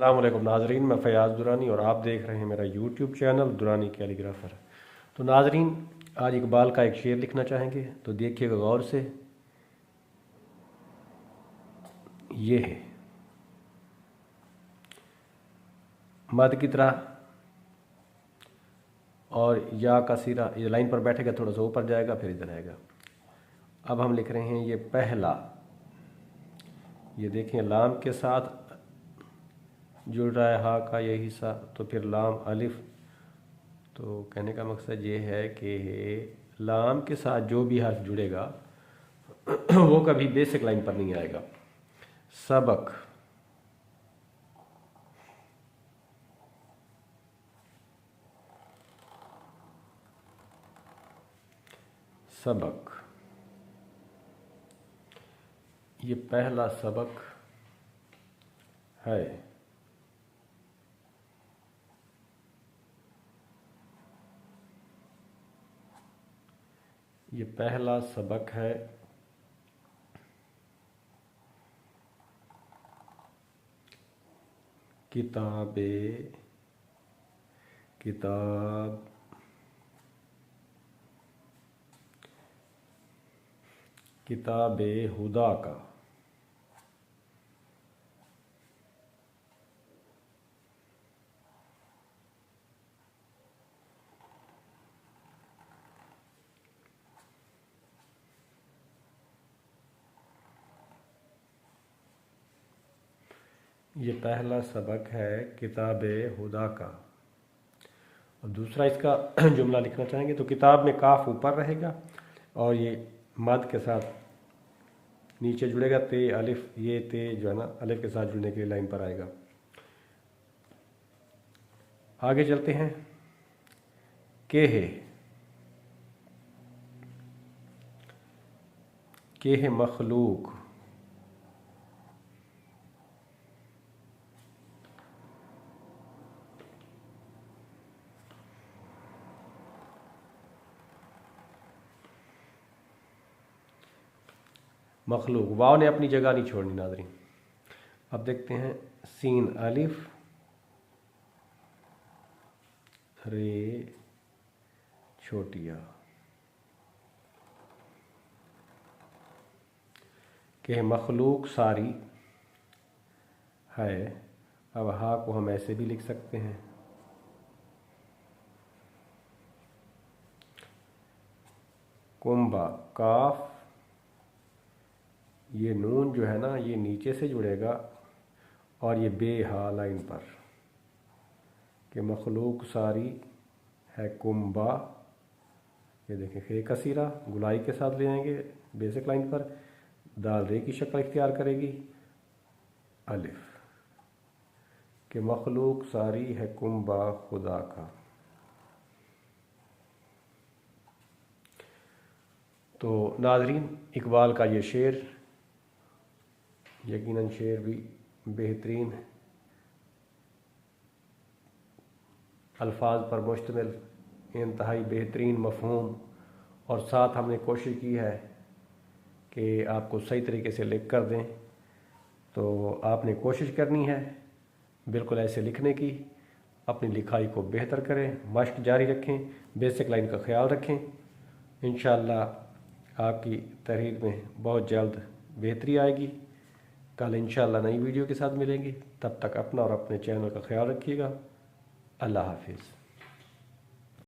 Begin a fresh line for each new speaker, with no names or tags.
अस्सलाम वालेकुम नाजरीन, मैं फ़याज़ दुरानी और आप देख रहे हैं मेरा यूट्यूब चैनल दुरानी कैलीग्राफ़र। तो नाजरीन, आज इकबाल का एक शेर लिखना चाहेंगे, तो देखिएगा गौर से। ये है मद की तरह और या का सिरा, ये लाइन पर बैठेगा, थोड़ा सा ऊपर जाएगा फिर इधर आएगा। अब हम लिख रहे हैं ये पहला, ये देखें लाम के साथ जुड़ रहा है हा का ये हिस्सा, तो फिर लाम अलिफ। तो कहने का मकसद ये है कि लाम के साथ जो भी हर्फ जुड़ेगा वो कभी बेसिक लाइन पर नहीं आएगा। सबक, सबक, ये पहला सबक है। ये पहला सबक है। किताबे, किताब, किताबे हुदा का। ये पहला सबक है किताबे हुदा का। और दूसरा इसका जुमला लिखना चाहेंगे, तो किताब में काफ ऊपर रहेगा और ये मद के साथ नीचे जुड़ेगा, ते अलिफ, ये ते जो है ना अलिफ के साथ जुड़ने के लिए लाइन पर आएगा। आगे चलते हैं। के है मखलूक, मखलूक, वाव ने अपनी जगह नहीं छोड़नी नाज़रीन। अब देखते हैं सीन अलिफ रे छोटिया, के मखलूक सारी है। अब हा को हम ऐसे भी लिख सकते हैं, कुंबा, काफ, ये नून जो है ना ये नीचे से जुड़ेगा और ये बे हा लाइन पर, कि मखलूक सारी है कुंबा। ये देखें खे कसीरा गुलाई के साथ ले आएंगे बेसिक लाइन पर, दाल रे की शक्ल इख्तियार करेगी अलिफ, कि मखलूक सारी है कुंबा खुदा का। तो नाजरीन, इकबाल का ये शेर यकीनन शेर भी बेहतरीन, अल्फाज पर मुश्तमिल, इंतहाई बेहतरीन मफ़हूम, और साथ हमने कोशिश की है कि आपको सही तरीके से लिख कर दें। तो आपने कोशिश करनी है बिल्कुल ऐसे लिखने की, अपनी लिखाई को बेहतर करें, मश्क जारी रखें, बेसिक लाइन का ख्याल रखें। इंशाअल्लाह आपकी तहरीर में बहुत जल्द बेहतरी आएगी। कल इंशाअल्लाह नई वीडियो के साथ मिलेंगे। तब तक अपना और अपने चैनल का ख्याल रखिएगा। अल्लाह हाफिज़।